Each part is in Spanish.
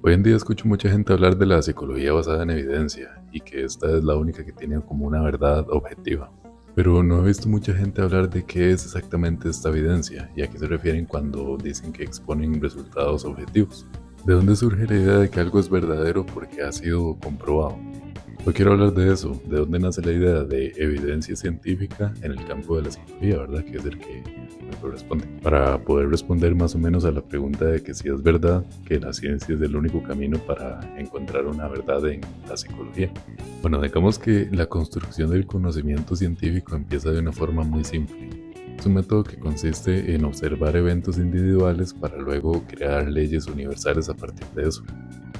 Hoy en día escucho mucha gente hablar de la psicología basada en evidencia y que esta es la única que tiene como una verdad objetiva. Pero no he visto mucha gente hablar de qué es exactamente esta evidencia y a qué se refieren cuando dicen que exponen resultados objetivos. ¿De dónde surge la idea de que algo es verdadero porque ha sido comprobado? Hoy quiero hablar de eso, de dónde nace la idea de evidencia científica en el campo de la psicología, ¿verdad? Que es el que me corresponde. Para poder responder más o menos a la pregunta de que si es verdad que la ciencia es el único camino para encontrar una verdad en la psicología. Bueno, digamos que la construcción del conocimiento científico empieza de una forma muy simple. Es un método que consiste en observar eventos individuales para luego crear leyes universales a partir de eso.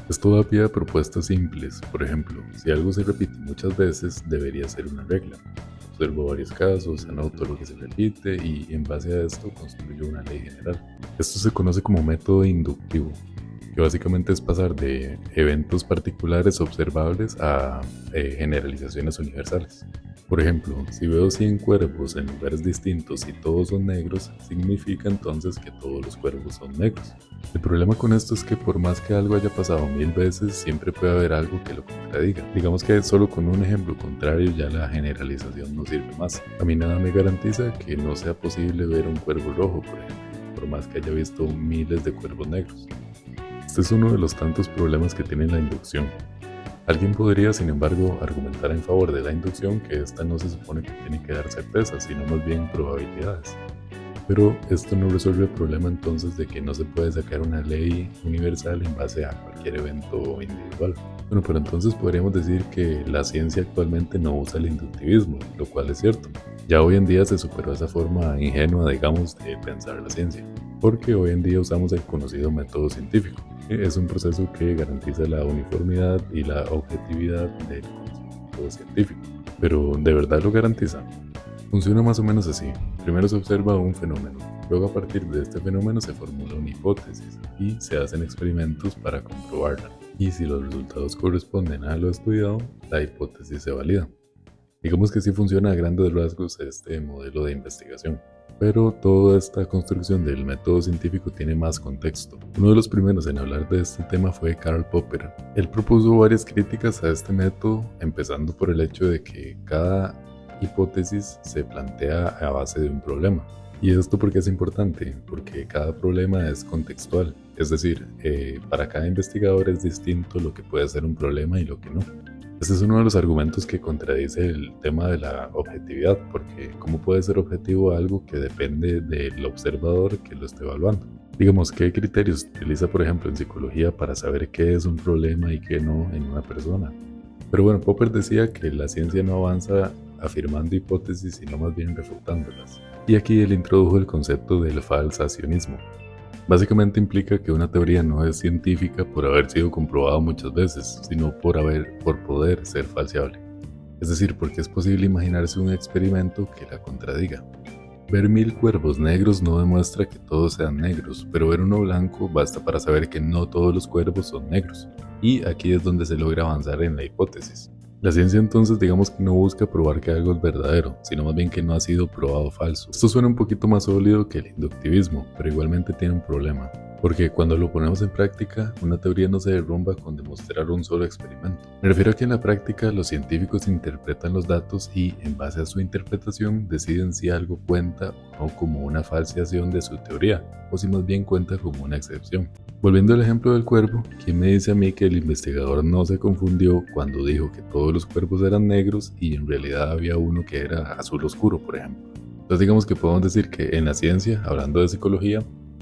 Esto da pie a propuestas simples. Por ejemplo, si algo se repite muchas veces, debería ser una regla. Observo varios casos, anoto lo que se repite y en base a esto construyo una ley general. Esto se conoce como método inductivo, que básicamente es pasar de eventos particulares observables a generalizaciones universales. Por ejemplo, si veo 100 cuervos en lugares distintos y todos son negros, significa entonces que todos los cuervos son negros. El problema con esto es que por más que algo haya pasado 1000 veces, siempre puede haber algo que lo contradiga. Digamos que solo con un ejemplo contrario ya la generalización no sirve más. A mí nada me garantiza que no sea posible ver un cuervo rojo, por ejemplo, por más que haya visto miles de cuervos negros. Este es uno de los tantos problemas que tiene la inducción. Alguien podría, sin embargo, argumentar en favor de la inducción que esta no se supone que tiene que dar certezas, sino más bien probabilidades. Pero esto no resuelve el problema entonces de que no se puede sacar una ley universal en base a cualquier evento individual. Bueno, pero entonces podríamos decir que la ciencia actualmente no usa el inductivismo, lo cual es cierto. Ya hoy en día se superó esa forma ingenua, digamos, de pensar la ciencia, porque hoy en día usamos el conocido método científico. Es un proceso que garantiza la uniformidad y la objetividad del conocimiento científico. Pero ¿de verdad lo garantiza? Funciona más o menos así. Primero se observa un fenómeno, luego a partir de este fenómeno se formula una hipótesis y se hacen experimentos para comprobarla. Y si los resultados corresponden a lo estudiado, la hipótesis se valida. Digamos que sí funciona a grandes rasgos este modelo de investigación. Pero toda esta construcción del método científico tiene más contexto. Uno de los primeros en hablar de este tema fue Karl Popper. Él propuso varias críticas a este método, empezando por el hecho de que cada hipótesis se plantea a base de un problema. ¿Y esto por qué es importante? Porque cada problema es contextual. Es decir, para cada investigador es distinto lo que puede ser un problema y lo que no. Este es uno de los argumentos que contradice el tema de la objetividad, porque ¿cómo puede ser objetivo algo que depende del observador que lo esté evaluando? Digamos, ¿qué criterios se utiliza, por ejemplo, en psicología para saber qué es un problema y qué no en una persona? Pero bueno, Popper decía que la ciencia no avanza afirmando hipótesis, sino más bien refutándolas. Y aquí él introdujo el concepto del falsacionismo. Básicamente implica que una teoría no es científica por haber sido comprobada muchas veces, sino por poder ser falseable. Es decir, porque es posible imaginarse un experimento que la contradiga. Ver 1000 cuervos negros no demuestra que todos sean negros, pero ver uno blanco basta para saber que no todos los cuervos son negros. Y aquí es donde se logra avanzar en la hipótesis. La ciencia entonces digamos que no busca probar que algo es verdadero, sino más bien que no ha sido probado falso. Esto suena un poquito más sólido que el inductivismo, pero igualmente tiene un problema. Porque cuando lo ponemos en práctica, una teoría no se derrumba con demostrar un solo experimento. Me refiero a que en la práctica los científicos interpretan los datos y, en base a su interpretación, deciden si algo cuenta o no como una falseación de su teoría, o si más bien cuenta como una excepción. Volviendo al ejemplo del cuervo, ¿quién me dice a mí que el investigador no se confundió cuando dijo que todos los cuervos eran negros y en realidad había uno que era azul oscuro, por ejemplo? Entonces digamos que podemos decir que en la ciencia, hablando de psicología,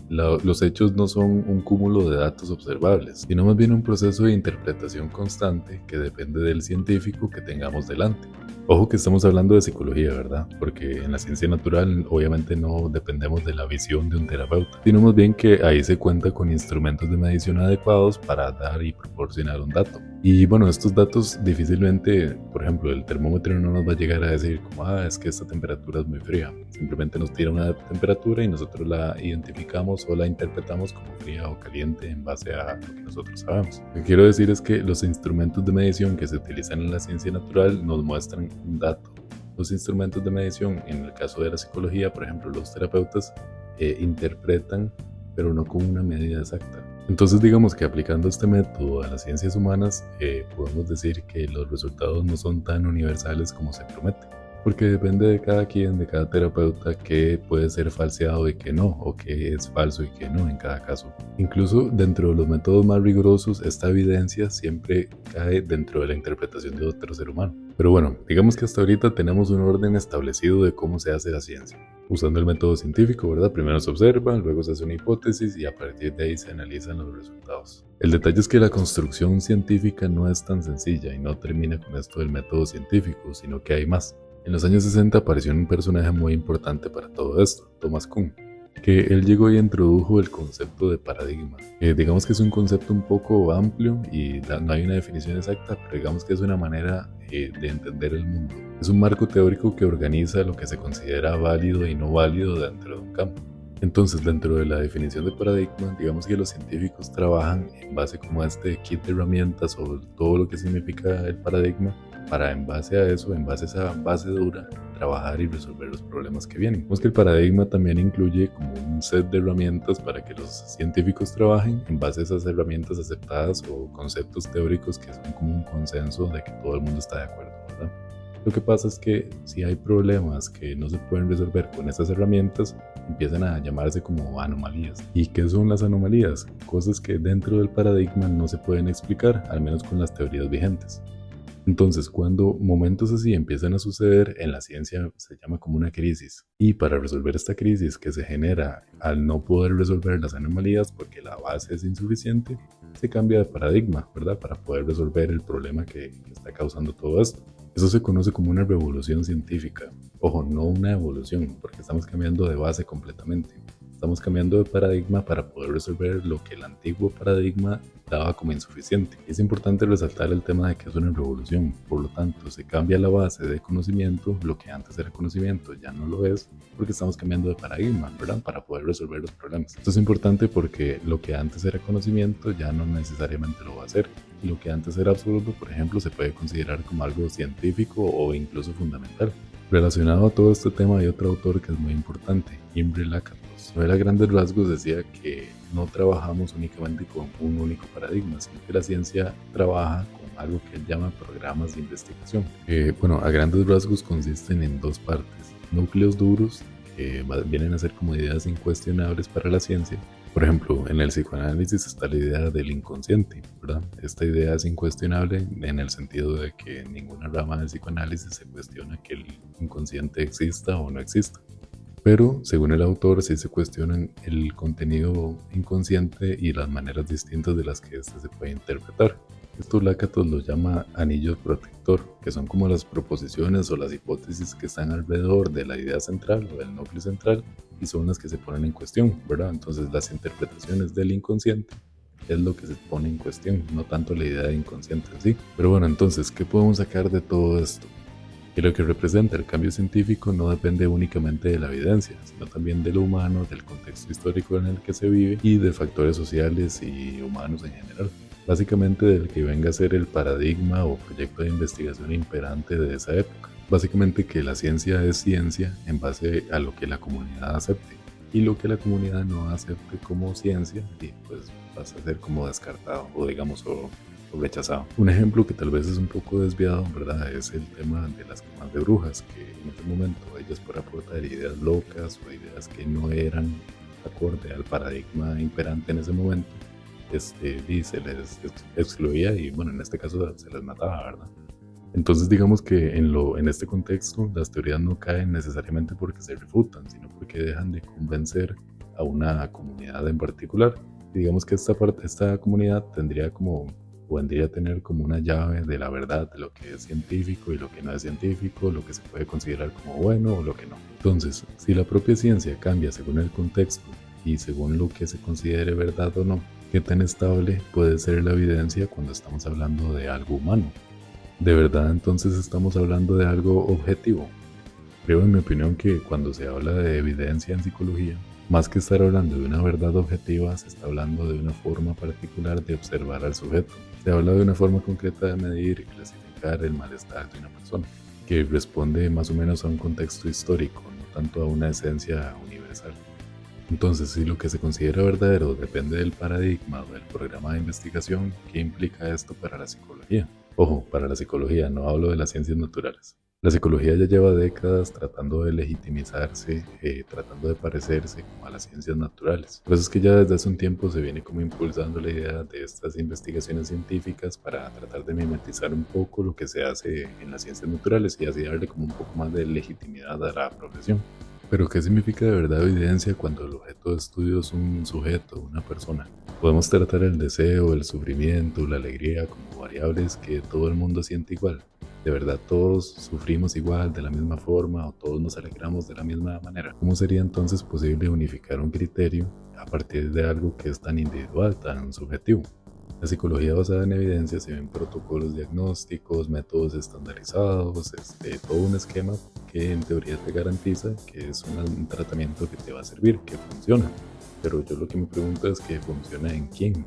los hechos no son un cúmulo de datos observables, sino más bien un proceso de interpretación constante que depende del científico que tengamos delante. Ojo que estamos hablando de psicología, ¿verdad? Porque en la ciencia natural obviamente no dependemos de la visión de un terapeuta, sino más bien que ahí se cuenta con instrumentos de medición adecuados para dar y proporcionar un dato. Y bueno, estos datos difícilmente, por ejemplo, el termómetro no nos va a llegar a decir como, es que esta temperatura es muy fría. Simplemente nos tira una temperatura y nosotros la identificamos o la interpretamos como fría o caliente en base a lo que nosotros sabemos. Lo que quiero decir es que los instrumentos de medición que se utilizan en la ciencia natural nos muestran un dato. Los instrumentos de medición, en el caso de la psicología, por ejemplo, los terapeutas interpretan, pero no con una medida exacta. Entonces digamos que aplicando este método a las ciencias humanas, podemos decir que los resultados no son tan universales como se promete, porque depende de cada quien, de cada terapeuta, qué puede ser falseado y qué no, o qué es falso y qué no en cada caso. Incluso dentro de los métodos más rigurosos, esta evidencia siempre cae dentro de la interpretación de otro ser humano. Pero bueno, digamos que hasta ahorita tenemos un orden establecido de cómo se hace la ciencia. Usando el método científico, ¿verdad? Primero se observa, luego se hace una hipótesis y a partir de ahí se analizan los resultados. El detalle es que la construcción científica no es tan sencilla y no termina con esto del método científico, sino que hay más. En los años 60 apareció un personaje muy importante para todo esto, Thomas Kuhn, que él llegó y introdujo el concepto de paradigma. Digamos que es un concepto un poco amplio y no hay una definición exacta, pero digamos que es una manera de entender el mundo. Es un marco teórico que organiza lo que se considera válido y no válido dentro de un campo. Entonces, dentro de la definición de paradigma, digamos que los científicos trabajan en base como a este kit de herramientas o todo lo que significa el paradigma para en base a eso, en base a esa base dura, trabajar y resolver los problemas que vienen. Vemos que el paradigma también incluye como un set de herramientas para que los científicos trabajen en base a esas herramientas aceptadas o conceptos teóricos que son como un consenso de que todo el mundo está de acuerdo, ¿verdad? Lo que pasa es que si hay problemas que no se pueden resolver con estas herramientas, empiezan a llamarse como anomalías. ¿Y qué son las anomalías? Cosas que dentro del paradigma no se pueden explicar, al menos con las teorías vigentes. Entonces, cuando momentos así empiezan a suceder, en la ciencia se llama como una crisis. Y para resolver esta crisis que se genera al no poder resolver las anomalías porque la base es insuficiente, se cambia de paradigma, ¿verdad? Para poder resolver el problema que está causando todo esto. Eso se conoce como una revolución científica. Ojo, no una evolución, porque estamos cambiando de base completamente. Estamos cambiando de paradigma para poder resolver lo que el antiguo paradigma daba como insuficiente. Es importante resaltar el tema de que es una revolución, por lo tanto se cambia la base de conocimiento, lo que antes era conocimiento ya no lo es, porque estamos cambiando de paradigma, ¿verdad? Para poder resolver los problemas. Esto es importante porque lo que antes era conocimiento ya no necesariamente lo va a ser. Y lo que antes era absurdo, por ejemplo, se puede considerar como algo científico o incluso fundamental. Relacionado a todo este tema hay otro autor que es muy importante, Imre Lakatos. Él a grandes rasgos decía que no trabajamos únicamente con un único paradigma, sino que la ciencia trabaja con algo que él llama programas de investigación. Bueno, a grandes rasgos consisten en dos partes, núcleos duros, que vienen a ser como ideas incuestionables para la ciencia. Por ejemplo, en el psicoanálisis está la idea del inconsciente, ¿verdad? Esta idea es incuestionable en el sentido de que ninguna rama del psicoanálisis se cuestiona que el inconsciente exista o no exista. Pero, según el autor, sí se cuestionan el contenido inconsciente y las maneras distintas de las que éste se puede interpretar. Esto Lakatos lo llama anillo protector, que son como las proposiciones o las hipótesis que están alrededor de la idea central o del núcleo central y son las que se ponen en cuestión, ¿verdad? Entonces las interpretaciones del inconsciente es lo que se pone en cuestión, no tanto la idea de inconsciente en sí. Pero bueno, entonces, ¿qué podemos sacar de todo esto? Que lo que representa el cambio científico no depende únicamente de la evidencia, sino también de lo humano, del contexto histórico en el que se vive y de factores sociales y humanos en general. Básicamente del que venga a ser el paradigma o proyecto de investigación imperante de esa época. Básicamente que la ciencia es ciencia en base a lo que la comunidad acepte y lo que la comunidad no acepte como ciencia y pues pasa a ser como descartado o digamos o rechazado. Un ejemplo que tal vez es un poco desviado, ¿verdad? Es el tema de las quemas de brujas, que en ese momento ellas por aportar ideas locas o ideas que no eran acorde al paradigma imperante en ese momento, y se les excluía y bueno, en este caso se les mataba, ¿verdad? Entonces digamos que en este contexto las teorías no caen necesariamente porque se refutan, sino porque dejan de convencer a una comunidad en particular. Y digamos que esta comunidad vendría a tener como una llave de la verdad de lo que es científico y lo que no es científico, lo que se puede considerar como bueno o lo que no. Entonces, si la propia ciencia cambia según el contexto y según lo que se considere verdad o no, ¿qué tan estable puede ser la evidencia cuando estamos hablando de algo humano? ¿De verdad entonces estamos hablando de algo objetivo? Creo en mi opinión que cuando se habla de evidencia en psicología, más que estar hablando de una verdad objetiva, se está hablando de una forma particular de observar al sujeto. Se habla de una forma concreta de medir y clasificar el malestar de una persona, que responde más o menos a un contexto histórico, no tanto a una esencia universal. Entonces, si lo que se considera verdadero depende del paradigma o del programa de investigación, ¿qué implica esto para la psicología? Ojo, para la psicología, no hablo de las ciencias naturales. La psicología ya lleva décadas tratando de legitimizarse, tratando de parecerse como a las ciencias naturales. Por eso es que ya desde hace un tiempo se viene como impulsando la idea de estas investigaciones científicas para tratar de mimetizar un poco lo que se hace en las ciencias naturales y así darle como un poco más de legitimidad a la profesión. Pero ¿qué significa de verdad evidencia cuando el objeto de estudio es un sujeto, una persona? Podemos tratar el deseo, el sufrimiento, la alegría como variables que todo el mundo siente igual. ¿De verdad todos sufrimos igual, de la misma forma, o todos nos alegramos de la misma manera? ¿Cómo sería entonces posible unificar un criterio a partir de algo que es tan individual, tan subjetivo? La psicología basada en evidencia se ven protocolos diagnósticos, métodos estandarizados, todo un esquema que en teoría te garantiza que es un tratamiento que te va a servir, que funciona. Pero yo lo que me pregunto es que funciona en quién.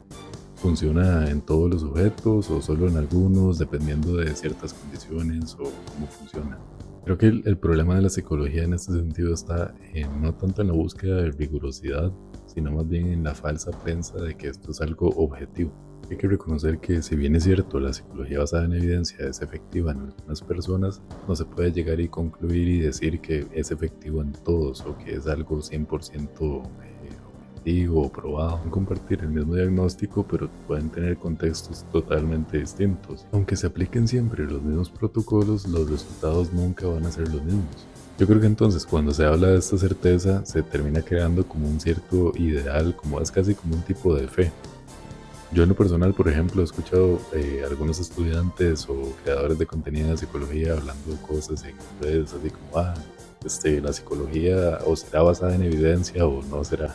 ¿Funciona en todos los sujetos o solo en algunos, dependiendo de ciertas condiciones o cómo funciona? Creo que el problema de la psicología en este sentido está no tanto en la búsqueda de rigurosidad, sino más bien en la falsa prensa de que esto es algo objetivo. Hay que reconocer que si bien es cierto, la psicología basada en evidencia es efectiva en algunas personas, no se puede llegar y concluir y decir que es efectivo en todos o que es algo 100% objetivo o probado. Pueden compartir el mismo diagnóstico, pero pueden tener contextos totalmente distintos. Aunque se apliquen siempre los mismos protocolos, los resultados nunca van a ser los mismos. Yo creo que entonces cuando se habla de esta certeza se termina creando como un cierto ideal, como es casi como un tipo de fe. Yo en lo personal, por ejemplo, he escuchado algunos estudiantes o creadores de contenido de psicología hablando de cosas en redes así como, la psicología o será basada en evidencia o no será.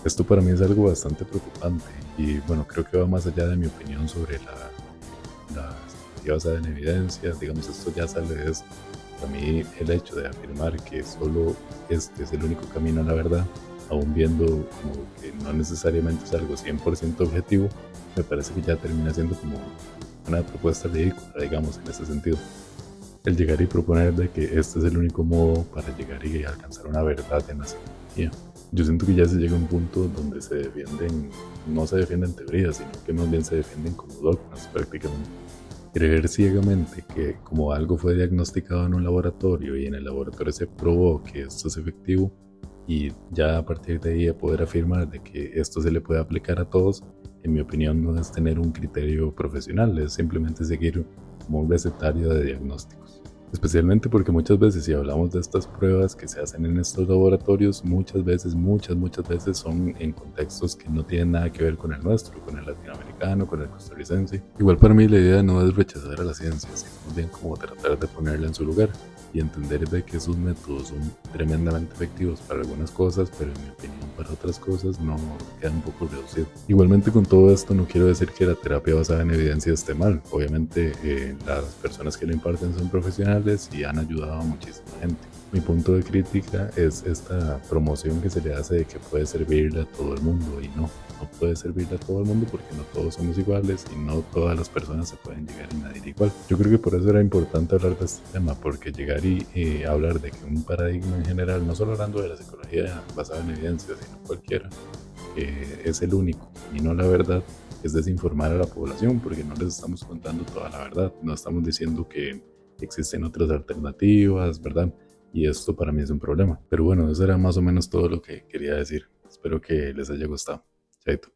Esto para mí es algo bastante preocupante y bueno, creo que va más allá de mi opinión sobre la psicología basada en evidencia. Digamos, esto ya sale de esto. Para mí el hecho de afirmar que solo este es el único camino a la verdad, aún viendo como que no necesariamente es algo 100% objetivo, me parece que ya termina siendo como una propuesta ridícula, digamos, en ese sentido. El llegar y proponer de que este es el único modo para llegar y alcanzar una verdad en la psicología. Yo siento que ya se llega a un punto donde no se defienden teorías, sino que más bien se defienden como dogmas prácticamente. Creer ciegamente que como algo fue diagnosticado en un laboratorio y en el laboratorio se probó que esto es efectivo y ya a partir de ahí poder afirmar de que esto se le puede aplicar a todos, en mi opinión no es tener un criterio profesional, es simplemente seguir como un recetario de diagnósticos. Especialmente porque muchas veces si hablamos de estas pruebas que se hacen en estos laboratorios, muchas veces son en contextos que no tienen nada que ver con el nuestro, con el latinoamericano, con el costarricense. Igual para mí la idea no es rechazar a la ciencia, sino más bien como tratar de ponerla en su lugar y entender de que esos métodos son tremendamente efectivos para algunas cosas, pero en mi opinión para otras cosas no queda un poco reducido. Igualmente con todo esto no quiero decir que la terapia basada en evidencia esté mal. Obviamente las personas que lo imparten son profesionales y han ayudado a muchísima gente. Mi punto de crítica es esta promoción que se le hace de que puede servirle a todo el mundo y no puede servirle a todo el mundo porque no todos somos iguales y no todas las personas se pueden llegar a medir igual. Yo creo que por eso era importante hablar de este tema, porque llegar y hablar de que un paradigma en general, no solo hablando de la psicología basada en evidencia, sino cualquiera, es el único y no la verdad, es desinformar a la población porque no les estamos contando toda la verdad, no estamos diciendo que existen otras alternativas, ¿verdad? Y esto para mí es un problema. Pero bueno, eso era más o menos todo lo que quería decir. Espero que les haya gustado. Chaito.